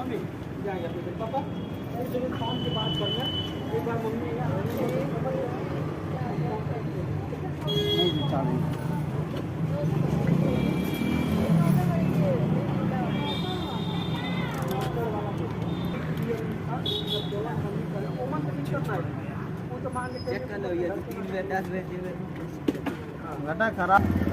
mummy जाएंगे फिर पापा एक जगह फोन पे बात करना एक बार मम्मी नहीं विचार चेक कर लो ये 3 10 घंटा खराब